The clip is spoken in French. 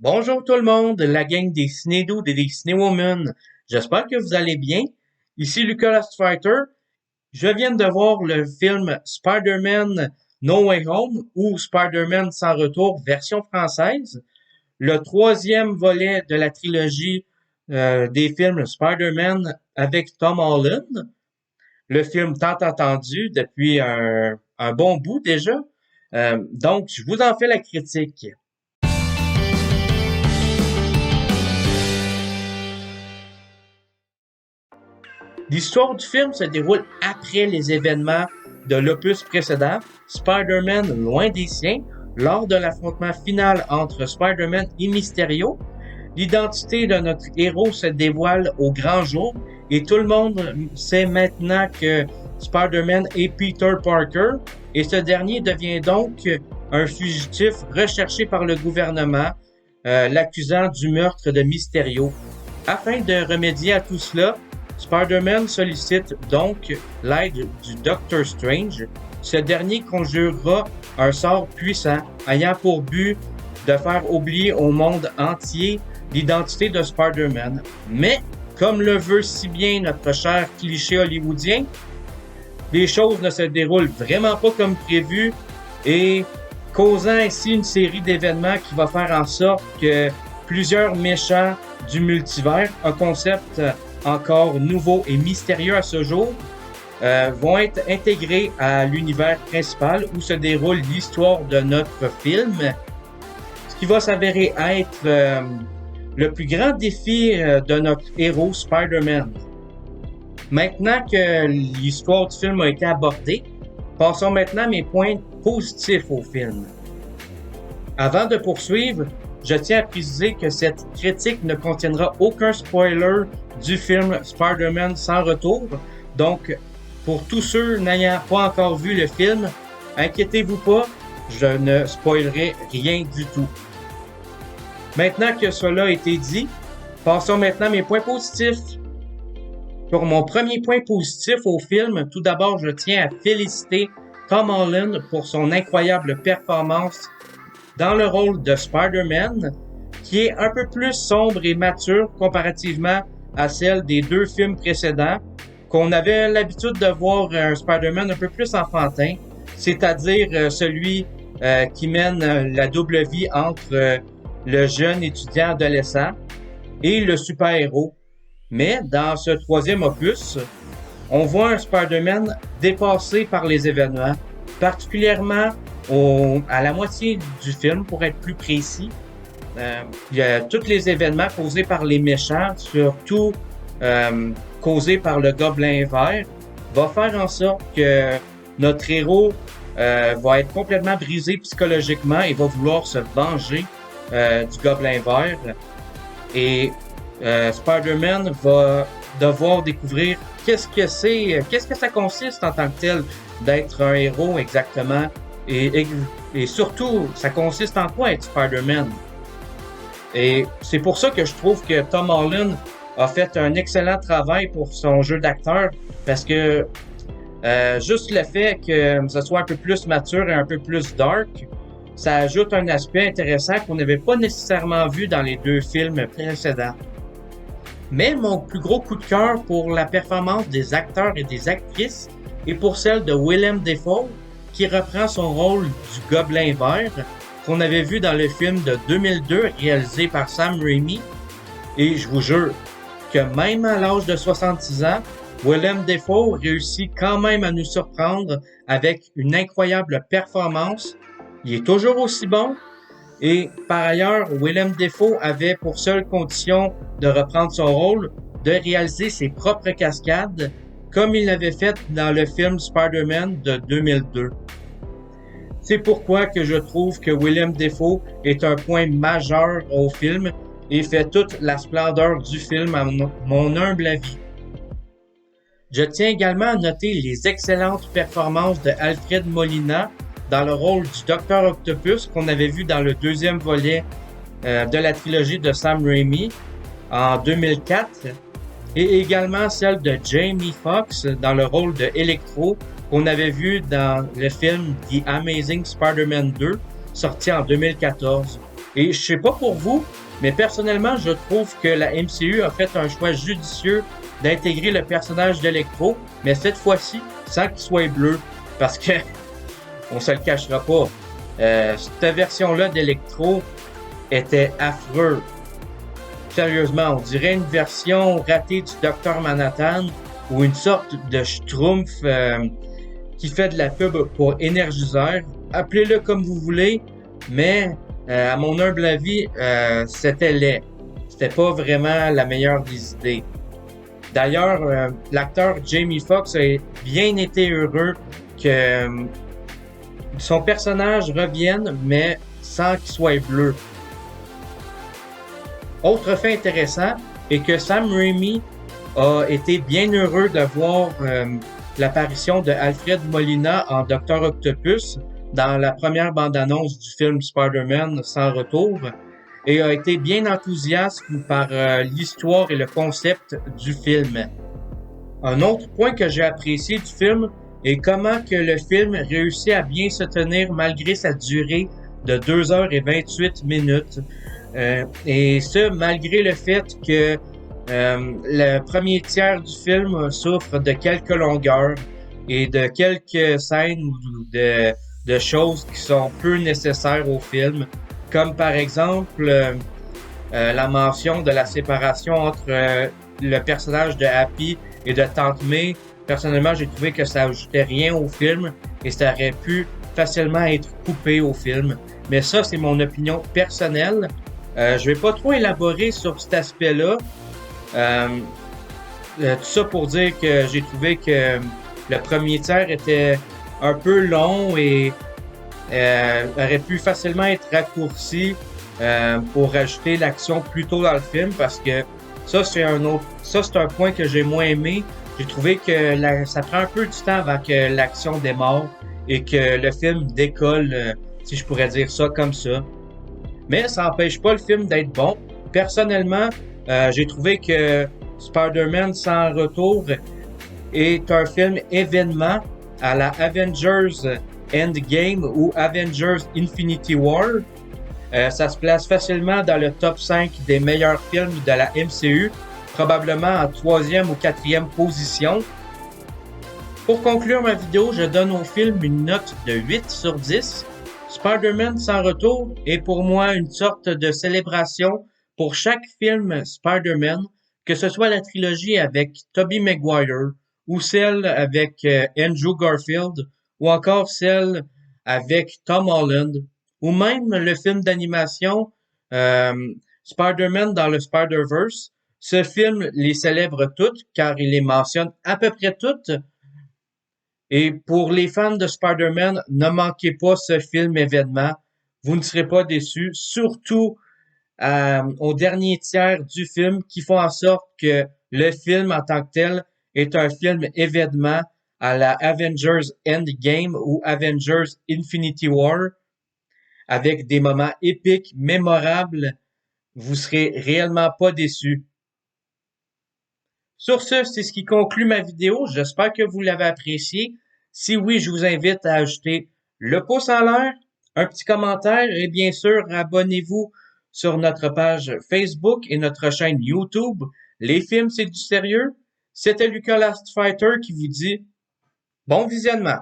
Bonjour tout le monde, la gang des Ciné-Dudes et des Ciné-Women. J'espère que vous allez bien. Ici Lucas Lastfighter. Je viens de voir le film Spider-Man No Way Home ou Spider-Man Sans Retour version française. Le troisième volet de la trilogie des films Spider-Man avec Tom Holland. Le film tant attendu depuis un bon bout déjà. Donc, je vous en fais la critique. L'histoire du film se déroule après les événements de l'opus précédent, Spider-Man loin des siens, lors de l'affrontement final entre Spider-Man et Mysterio. L'identité de notre héros se dévoile au grand jour et tout le monde sait maintenant que Spider-Man est Peter Parker et ce dernier devient donc un fugitif recherché par le gouvernement, l'accusant du meurtre de Mysterio. Afin de remédier à tout cela, Spider-Man sollicite donc l'aide du Doctor Strange. Ce dernier conjurera un sort puissant ayant pour but de faire oublier au monde entier l'identité de Spider-Man. Mais, comme le veut si bien notre cher cliché hollywoodien, les choses ne se déroulent vraiment pas comme prévu et causant ainsi une série d'événements qui va faire en sorte que plusieurs méchants du multivers, un concept encore nouveau et mystérieux à ce jour, vont être intégrés à l'univers principal où se déroule l'histoire de notre film, ce qui va s'avérer être le plus grand défi de notre héros Spider-Man. Maintenant que l'histoire du film a été abordée, passons maintenant à mes points positifs au film. Avant de poursuivre, je tiens à préciser que cette critique ne contiendra aucun spoiler du film Spider-Man Sans Retour. Donc, pour tous ceux n'ayant pas encore vu le film, inquiétez-vous pas, je ne spoilerai rien du tout. Maintenant que cela a été dit, passons maintenant à mes points positifs. Pour mon premier point positif au film, tout d'abord, je tiens à féliciter Tom Holland pour son incroyable performance dans le rôle de Spider-Man, qui est un peu plus sombre et mature comparativement à celle des deux films précédents, qu'on avait l'habitude de voir un Spider-Man un peu plus enfantin, c'est-à-dire celui qui mène la double vie entre le jeune étudiant adolescent et le super-héros. Mais dans ce troisième opus, on voit un Spider-Man dépassé par les événements, particulièrement à la moitié du film, pour être plus précis. Il y a tous les événements causés par les méchants, surtout causés par le Gobelin Vert, va faire en sorte que notre héros va être complètement brisé psychologiquement et va vouloir se venger du Gobelin Vert. Et Spider-Man va devoir découvrir qu'est-ce que ça consiste en tant que tel d'être un héros exactement. Et surtout, ça consiste en quoi être Spider-Man? Et c'est pour ça que je trouve que Tom Holland a fait un excellent travail pour son jeu d'acteur, parce que juste le fait que ce soit un peu plus mature et un peu plus dark, ça ajoute un aspect intéressant qu'on n'avait pas nécessairement vu dans les deux films précédents. Mais mon plus gros coup de cœur pour la performance des acteurs et des actrices est pour celle de Willem Dafoe, qui reprend son rôle du Gobelin Vert qu'on avait vu dans le film de 2002 réalisé par Sam Raimi. Et je vous jure que même à l'âge de 66 ans, Willem Dafoe réussit quand même à nous surprendre avec une incroyable performance. Il est toujours aussi bon. Et par ailleurs, Willem Dafoe avait pour seule condition de reprendre son rôle de réaliser ses propres cascades, comme il l'avait fait dans le film Spider-Man de 2002. C'est pourquoi que je trouve que Willem Dafoe est un point majeur au film et fait toute la splendeur du film à mon humble avis. Je tiens également à noter les excellentes performances de Alfred Molina dans le rôle du Docteur Octopus qu'on avait vu dans le deuxième volet de la trilogie de Sam Raimi en 2004 et également celle de Jamie Foxx dans le rôle de Electro qu'on avait vu dans le film The Amazing Spider-Man 2 sorti en 2014. Et je sais pas pour vous, mais personnellement, je trouve que la MCU a fait un choix judicieux d'intégrer le personnage d'Electro, mais cette fois-ci, sans qu'il soit bleu. Parce que, on se le cachera pas, cette version-là d'Electro était affreux. Sérieusement, on dirait une version ratée du Docteur Manhattan ou une sorte de schtroumpf qui fait de la pub pour énergiseur. Appelez-le comme vous voulez, mais à mon humble avis, c'était laid. C'était pas vraiment la meilleure des idées. D'ailleurs, l'acteur Jamie Foxx a bien été heureux que son personnage revienne, mais sans qu'il soit bleu. Autre fait intéressant est que Sam Raimi a été bien heureux de voir l'apparition de Alfred Molina en Dr. Octopus dans la première bande-annonce du film Spider-Man Sans Retour et a été bien enthousiaste par l'histoire et le concept du film. Un autre point que j'ai apprécié du film est comment que le film réussit à bien se tenir malgré sa durée de 2h28. Et ce, malgré le fait que le premier tiers du film souffre de quelques longueurs et de quelques scènes ou de choses qui sont peu nécessaires au film, comme par exemple la mention de la séparation entre le personnage de Happy et de Tante May. Personnellement, j'ai trouvé que ça ajoutait rien au film et ça aurait pu facilement être coupé au film. Mais ça, c'est mon opinion personnelle. Je vais pas trop élaborer sur cet aspect-là. Tout ça pour dire que j'ai trouvé que le premier tiers était un peu long et aurait pu facilement être raccourci pour rajouter l'action plus tôt dans le film parce que ça c'est un point que j'ai moins aimé. J'ai trouvé que ça prend un peu du temps avant que l'action démarre et que le film décolle, si je pourrais dire ça comme ça. Mais ça n'empêche pas le film d'être bon. Personnellement, j'ai trouvé que Spider-Man Sans Retour est un film événement à la Avengers Endgame ou Avengers Infinity War. Ça se place facilement dans le top 5 des meilleurs films de la MCU, probablement en 3e ou 4e position. Pour conclure ma vidéo, je donne au film une note de 8 sur 10. Spider-Man Sans Retour est pour moi une sorte de célébration pour chaque film Spider-Man, que ce soit la trilogie avec Tobey Maguire ou celle avec Andrew Garfield ou encore celle avec Tom Holland ou même le film d'animation Spider-Man dans le Spider-Verse. Ce film les célèbre toutes car il les mentionne à peu près toutes. Et pour les fans de Spider-Man, ne manquez pas ce film événement. Vous ne serez pas déçus, surtout au dernier tiers du film qui font en sorte que le film en tant que tel est un film événement à la Avengers Endgame ou Avengers Infinity War avec des moments épiques, mémorables. Vous serez réellement pas déçus. Sur ce, c'est ce qui conclut ma vidéo. J'espère que vous l'avez apprécié. Si oui, je vous invite à ajouter le pouce en l'air, un petit commentaire et bien sûr, abonnez-vous sur notre page Facebook et notre chaîne YouTube. Les films, c'est du sérieux. C'était Lucas Last Fighter qui vous dit bon visionnement.